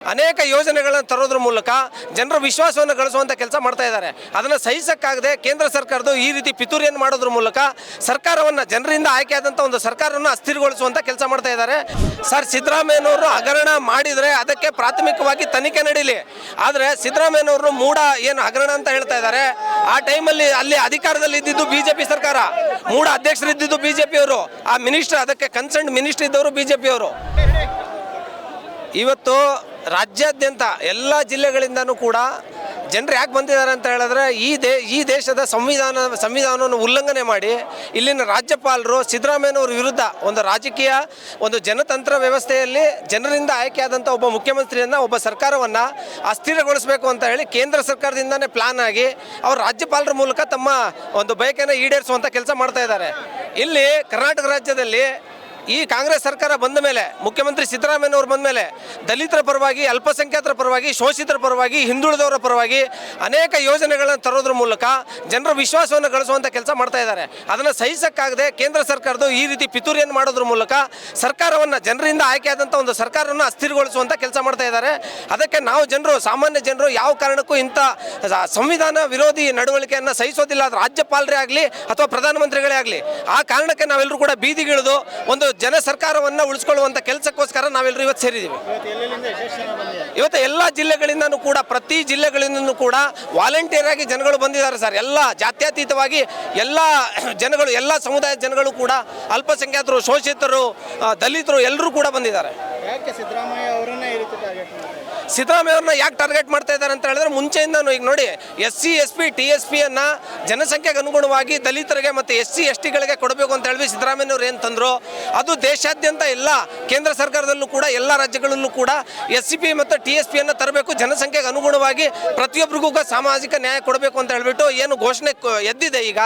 ಅನೇಕ ಯೋಜನೆಗಳನ್ನು ತರೋದ್ರ ಮೂಲಕ ಜನರ ವಿಶ್ವಾಸವನ್ನು ಗಳಿಸುವಂಥ ಕೆಲಸ ಮಾಡ್ತಾ ಇದ್ದಾರೆ. ಅದನ್ನು ಸಹಿಸಕ್ಕಾಗದೆ ಕೇಂದ್ರ ಸರ್ಕಾರದ್ದು ಈ ರೀತಿ ಪಿತೂರಿಯನ್ನು ಮಾಡೋದ್ರ ಮೂಲಕ ಸರ್ಕಾರವನ್ನು ಜನರಿಂದ ಆಯ್ಕೆಯಾದಂಥ ಒಂದು ಸರ್ಕಾರವನ್ನು ಅಸ್ಥಿರಗೊಳಿಸುವಂಥ ಕೆಲಸ ಮಾಡ್ತಾ ಇದ್ದಾರೆ. ಸರ್, ಸಿದ್ದರಾಮಯ್ಯನವರು ಹಗರಣ ಮಾಡಿದರೆ ಅದಕ್ಕೆ ಪ್ರಾಥಮಿಕವಾಗಿ ತನಿಖೆ ನಡೀಲಿ. ಆದರೆ ಸಿದ್ದರಾಮಯ್ಯನವರು ಮೂಡ ಏನು ಹಗರಣ ಅಂತ ಹೇಳ್ತಾ ಇದ್ದಾರೆ, ಆ ಟೈಮಲ್ಲಿ ಅಲ್ಲಿ ಅಧಿಕಾರದಲ್ಲಿ ಇದ್ದಿದ್ದು ಬಿಜೆಪಿ ಸರ್ಕಾರ, ಮೂಡ ಅಧ್ಯಕ್ಷರಿದ್ದಿದ್ದು ಬಿಜೆಪಿಯವರು, ಆ ಮಿನಿಸ್ಟರ್ ಅದಕ್ಕೆ ಕನ್ಸರ್ನ್ ಮಿನಿಸ್ಟರ್ ಇದ್ದವರು ಬಿಜೆಪಿಯವರು. ಇವತ್ತು ರಾಜ್ಯಾದ್ಯಂತ ಎಲ್ಲ ಜಿಲ್ಲೆಗಳಿಂದನೂ ಕೂಡ ಜನರು ಯಾಕೆ ಬಂದಿದ್ದಾರೆ ಅಂತ ಹೇಳಿದ್ರೆ ಈ ದೇಶದ ಸಂವಿಧಾನವನ್ನು ಉಲ್ಲಂಘನೆ ಮಾಡಿ ಇಲ್ಲಿನ ರಾಜ್ಯಪಾಲರು ಸಿದ್ದರಾಮಯ್ಯನವ್ರ ವಿರುದ್ಧ ಒಂದು ರಾಜಕೀಯ ಒಂದು ಜನತಂತ್ರ ವ್ಯವಸ್ಥೆಯಲ್ಲಿ ಜನರಿಂದ ಆಯ್ಕೆಯಾದಂಥ ಒಬ್ಬ ಮುಖ್ಯಮಂತ್ರಿಯನ್ನು, ಒಬ್ಬ ಸರ್ಕಾರವನ್ನು ಅಸ್ಥಿರಗೊಳಿಸಬೇಕು ಅಂತ ಹೇಳಿ ಕೇಂದ್ರ ಸರ್ಕಾರದಿಂದನೇ ಪ್ಲಾನ್ ಆಗಿ ಅವರು ರಾಜ್ಯಪಾಲರ ಮೂಲಕ ತಮ್ಮ ಒಂದು ಬಯಕೆಯನ್ನು ಈಡೇರಿಸುವಂಥ ಕೆಲಸ ಮಾಡ್ತಾ ಇದ್ದಾರೆ. ಇಲ್ಲಿ ಕರ್ನಾಟಕ ರಾಜ್ಯದಲ್ಲಿ ಈ ಕಾಂಗ್ರೆಸ್ ಸರ್ಕಾರ ಬಂದ ಮೇಲೆ, ಮುಖ್ಯಮಂತ್ರಿ ಸಿದ್ದರಾಮಯ್ಯನವರು ಬಂದ ಮೇಲೆ ದಲಿತರ ಪರವಾಗಿ, ಅಲ್ಪಸಂಖ್ಯಾತರ ಪರವಾಗಿ, ಶೋಷಿತರ ಪರವಾಗಿ, ಹಿಂದುಳಿದವರ ಪರವಾಗಿ ಅನೇಕ ಯೋಜನೆಗಳನ್ನು ತರೋದ್ರ ಮೂಲಕ ಜನರ ವಿಶ್ವಾಸವನ್ನು ಗಳಿಸುವಂಥ ಕೆಲಸ ಮಾಡ್ತಾ ಇದ್ದಾರೆ. ಅದನ್ನು ಸಹಿಸಕ್ಕಾಗದೆ ಕೇಂದ್ರ ಸರ್ಕಾರದ್ದು ಈ ರೀತಿ ಪಿತೂರಿಯನ್ನು ಮಾಡೋದ್ರ ಮೂಲಕ ಸರ್ಕಾರವನ್ನು, ಜನರಿಂದ ಆಯ್ಕೆಯಾದಂಥ ಒಂದು ಸರ್ಕಾರವನ್ನು ಅಸ್ಥಿರಗೊಳಿಸುವಂಥ ಕೆಲಸ ಮಾಡ್ತಾ ಇದ್ದಾರೆ. ಅದಕ್ಕೆ ನಾವು ಸಾಮಾನ್ಯ ಜನರು ಯಾವ ಕಾರಣಕ್ಕೂ ಇಂಥ ಸಂವಿಧಾನ ವಿರೋಧಿ ನಡವಳಿಕೆಯನ್ನು ಸಹಿಸೋದಿಲ್ಲ. ಅದು ರಾಜ್ಯಪಾಲರೇ ಆಗಲಿ ಅಥವಾ ಪ್ರಧಾನಮಂತ್ರಿಗಳೇ ಆಗಲಿ. ಆ ಕಾರಣಕ್ಕೆ ನಾವೆಲ್ಲರೂ ಕೂಡ ಬೀದಿಗಿಳಿದು ಒಂದು ಜನ ಸರ್ಕಾರವನ್ನು ಉಳಿಸ್ಕೊಳ್ಳುವಂಥ ಕೆಲಸಕ್ಕೋಸ್ಕರ ನಾವೆಲ್ಲರೂ ಇವತ್ತು ಸೇರಿದ್ದೀವಿ. ಇವತ್ತು ಎಲ್ಲ ಜಿಲ್ಲೆಗಳಿಂದನೂ ಕೂಡ, ಪ್ರತಿ ಜಿಲ್ಲೆಗಳಿಂದನೂ ಕೂಡ ವಾಲಂಟಿಯರ್ ಆಗಿ ಜನಗಳು ಬಂದಿದ್ದಾರೆ ಸರ್. ಎಲ್ಲ ಜಾತ್ಯತೀತವಾಗಿ ಎಲ್ಲ ಜನಗಳು, ಎಲ್ಲ ಸಮುದಾಯದ ಜನಗಳು ಕೂಡ, ಅಲ್ಪಸಂಖ್ಯಾತರು, ಶೋಷಿತರು, ದಲಿತರು ಎಲ್ಲರೂ ಕೂಡ ಬಂದಿದ್ದಾರೆ. ಸಿದ್ದರಾಮಯ್ಯ ಅವ್ರನ್ನ ಯಾಕೆ ಟಾರ್ಗೆಟ್ ಮಾಡ್ತಾ ಇದ್ದಾರೆ ಅಂತ ಹೇಳಿದ್ರೆ, ಮುಂಚೆಯಿಂದನೂ ಈಗ ನೋಡಿ, SC SP TSP ಅನ್ನು ಜನಸಂಖ್ಯೆಗೆ ಅನುಗುಣವಾಗಿ ದಲಿತರಿಗೆ ಮತ್ತು SC STಗಳಿಗೆ ಕೊಡಬೇಕು ಅಂತ ಹೇಳಿ ಸಿದ್ದರಾಮಯ್ಯವ್ರು ಏನು ತಂದರು, ಅದು ದೇಶಾದ್ಯಂತ ಎಲ್ಲ ಕೇಂದ್ರ ಸರ್ಕಾರದಲ್ಲೂ ಕೂಡ ಎಲ್ಲ ರಾಜ್ಯಗಳಲ್ಲೂ ಕೂಡ SCP ಮತ್ತು TSP ಅನ್ನು ತರಬೇಕು, ಜನಸಂಖ್ಯೆಗೆ ಅನುಗುಣವಾಗಿ ಪ್ರತಿಯೊಬ್ಬರಿಗೂ ಸಾಮಾಜಿಕ ನ್ಯಾಯ ಕೊಡಬೇಕು ಅಂತ ಹೇಳ್ಬಿಟ್ಟು ಏನು ಘೋಷಣೆ ಎದ್ದಿದೆ. ಈಗ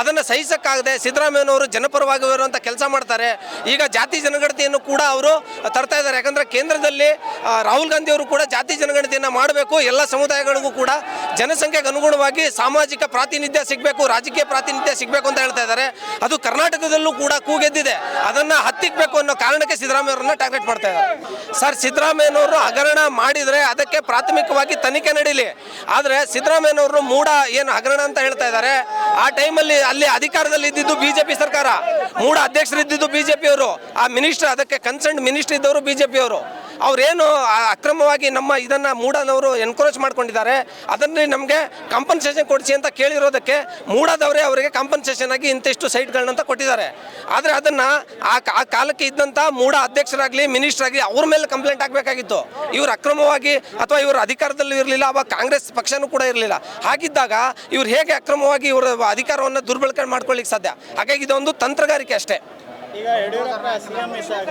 ಅದನ್ನು ಸಹಿಸಕ್ಕಾಗದೆ ಸಿದ್ದರಾಮಯ್ಯನವರು ಜನಪರವಾಗಿ ಇರುವಂಥ ಕೆಲಸ ಮಾಡ್ತಾರೆ. ಈಗ ಜಾತಿ ಜನಗಣತಿಯನ್ನು ಕೂಡ ಅವರು ತರ್ತಾ ಇದ್ದಾರೆ. ಯಾಕಂದರೆ ಕೇಂದ್ರದಲ್ಲಿ ರಾಹುಲ್ ಗಾಂಧಿ ಅವರು ಕೂಡ ಜಾತಿ ಜನಗಣತಿಯನ್ನು ಮಾಡಬೇಕು, ಎಲ್ಲ ಸಮುದಾಯಗಳಿಗೂ ಕೂಡ ಜನಸಂಖ್ಯೆಗೆ ಅನುಗುಣವಾಗಿ ಸಾಮಾಜಿಕ ಪ್ರಾತಿನಿಧ್ಯ ಸಿಗಬೇಕು, ರಾಜಕೀಯ ಪ್ರಾತಿನಿಧ್ಯ ಸಿಗಬೇಕು ಅಂತ ಹೇಳ್ತಾ ಇದ್ದಾರೆ. ಅದು ಕರ್ನಾಟಕದಲ್ಲೂ ಕೂಡ ಕೂಗೆದ್ದಿದೆ. ಅದನ್ನು ಹತ್ತಿಕ್ಕಬೇಕು ಅನ್ನೋ ಕಾರಣಕ್ಕೆ ಸಿದ್ದರಾಮಯ್ಯವ್ರನ್ನ ಟಾರ್ಗೆಟ್ ಮಾಡ್ತಾ ಇದ್ದಾರೆ. ಸರ್, ಸಿದ್ದರಾಮಯ್ಯನವರು ಹಗರಣ ಮಾಡಿದರೆ ಅದಕ್ಕೆ ಪ್ರಾಥಮಿಕವಾಗಿ ತನಿಖೆ ನಡೀಲಿ. ಆದರೆ ಸಿದ್ದರಾಮಯ್ಯನವರು ಮೂಡ ಏನು ಹಗರಣ ಅಂತ ಹೇಳ್ತಾ ಇದ್ದಾರೆ, ಆ ಟೈಮಲ್ಲಿ ಅಲ್ಲಿ ಅಧಿಕಾರದಲ್ಲಿ ಇದ್ದಿದ್ದು ಬಿಜೆಪಿ ಸರ್ಕಾರ, ಮೂಡ ಅಧ್ಯಕ್ಷರಿದ್ದಿದ್ದು ಬಿಜೆಪಿಯವರು, ಆ ಮಿನಿಸ್ಟರ್ ಅದಕ್ಕೆ ಕನ್ಸರ್ನ್ ಮಿನಿಸ್ಟರ್ ಇದ್ದವರು ಬಿಜೆಪಿಯವರು. ಅವರೇನು ಅಕ್ರಮವಾಗಿ ನಮ್ಮ ಇದನ್ನು ಮೂಡನವರು ಎನ್ಕರೇಜ್ ಮಾಡ್ಕೊಂಡಿದ್ದಾರೆ. ಅದನ್ನು ನಮಗೆ ಕಾಂಪನ್ಸೇಷನ್ ಕೊಡಿಸಿ ಅಂತ ಕೇಳಿರೋದಕ್ಕೆ ಮೂಡದವರೇ ಅವರಿಗೆ ಕಾಂಪನ್ಸೇಷನ್ ಆಗಿ ಇಂತಿಷ್ಟು ಸೈಟ್ಗಳನ್ನಂತ ಕೊಟ್ಟಿದ್ದಾರೆ. ಆದರೆ ಅದನ್ನು ಆ ಕಾಲಕ್ಕೆ ಇದ್ದಂಥ ಮೂಡ ಅಧ್ಯಕ್ಷರಾಗಲಿ, ಮಿನಿಸ್ಟರ್ ಆಗಲಿ ಅವ್ರ ಮೇಲೆ ಕಂಪ್ಲೇಂಟ್ ಆಗಬೇಕಾಗಿತ್ತು. ಇವರು ಅಕ್ರಮವಾಗಿ ಅಥವಾ ಇವರು ಅಧಿಕಾರದಲ್ಲಿ ಇರಲಿಲ್ಲ, ಅವಾಗ ಕಾಂಗ್ರೆಸ್ ಪಕ್ಷನೂ ಕೂಡ ಇರಲಿಲ್ಲ. ಹಾಗಿದ್ದಾಗ ಇವ್ರು ಹೇಗೆ ಅಕ್ರಮವಾಗಿ ಇವರ ಅಧಿಕಾರವನ್ನು ದುರ್ಬಳಕೆ ಮಾಡ್ಕೊಳ್ಳಿಕ್ಕೆ ಸಾಧ್ಯ? ಹಾಗಾಗಿ ಇದೊಂದು ತಂತ್ರಗಾರಿಕೆ ಅಷ್ಟೇ. ಈಗ ಯಡಿಯೂರಪ್ಪ CM ಇದ್ದಾಗ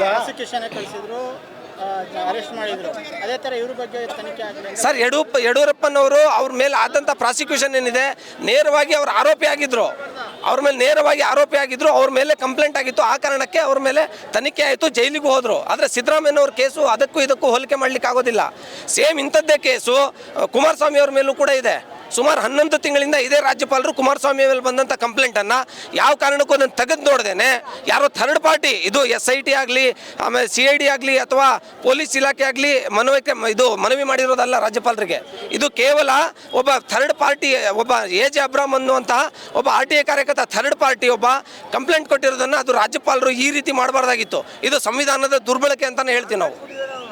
ಪ್ರಾಸಿಕ್ಯೂಷನ್ ಕಳಿಸಿದ್ರು, ಅರೆಸ್ಟ್ ಮಾಡಿದ್ರು. ಅದೇ ಥರ ಇವ್ರ ಬಗ್ಗೆ ತನಿಖೆ ಆಗಲಿ ಸರ್. ಯಡಿಯೂರಪ್ಪನವರು ಅವ್ರ ಮೇಲೆ ಆದಂಥ ಪ್ರಾಸಿಕ್ಯೂಷನ್ ಏನಿದೆ, ನೇರವಾಗಿ ಅವರು ಆರೋಪಿ ಆಗಿದ್ದರು, ಅವ್ರ ಮೇಲೆ ನೇರವಾಗಿ ಆರೋಪಿ ಆಗಿದ್ದರು, ಅವ್ರ ಮೇಲೆ ಕಂಪ್ಲೇಂಟ್ ಆಗಿತ್ತು. ಆ ಕಾರಣಕ್ಕೆ ಅವ್ರ ಮೇಲೆ ತನಿಖೆ ಆಯಿತು, ಜೈಲಿಗೂ ಹೋದರು. ಆದರೆ ಸಿದ್ದರಾಮಯ್ಯನವ್ರ ಕೇಸು ಅದಕ್ಕೂ ಇದಕ್ಕೂ ಹೋಲಿಕೆ ಮಾಡಲಿಕ್ಕೆ ಆಗೋದಿಲ್ಲ. ಸೇಮ್ ಇಂಥದ್ದೇ ಕೇಸು ಕುಮಾರಸ್ವಾಮಿ ಅವ್ರ ಮೇಲೂ ಕೂಡ ಇದೆ. ಸುಮಾರು 11 ತಿಂಗಳಿಂದ ಇದೇ ರಾಜ್ಯಪಾಲರು ಕುಮಾರಸ್ವಾಮಿ ಮೇಲೆ ಬಂದಂಥ ಕಂಪ್ಲೇಂಟನ್ನು ಯಾವ ಕಾರಣಕ್ಕೂ ಅದನ್ನು ತೆಗೆದು ನೋಡ್ದೇನೆ ಯಾರೋ ಥರ್ಡ್ ಪಾರ್ಟಿ, ಇದು SIT ಆಗಲಿ, ಆಮೇಲೆ CID ಆಗಲಿ ಅಥವಾ ಪೊಲೀಸ್ ಇಲಾಖೆ ಆಗಲಿ ಮನವಿ ಮಾಡಿರೋದಲ್ಲ ರಾಜ್ಯಪಾಲರಿಗೆ. ಇದು ಕೇವಲ ಒಬ್ಬ ಥರ್ಡ್ ಪಾರ್ಟಿ, ಒಬ್ಬ AJ ಅಬ್ರಾಮ್ ಅನ್ನುವಂತಹ ಒಬ್ಬ RTI ಕಾರ್ಯಕರ್ತ ಥರ್ಡ್ ಪಾರ್ಟಿ ಒಬ್ಬ ಕಂಪ್ಲೇಂಟ್ ಕೊಟ್ಟಿರೋದನ್ನು ಅದು ರಾಜ್ಯಪಾಲರು ಈ ರೀತಿ ಮಾಡಬಾರ್ದಾಗಿತ್ತು. ಇದು ಸಂವಿಧಾನದ ದುರ್ಬಳಕೆ ಅಂತಲೇ ಹೇಳ್ತೀವಿ ನಾವು.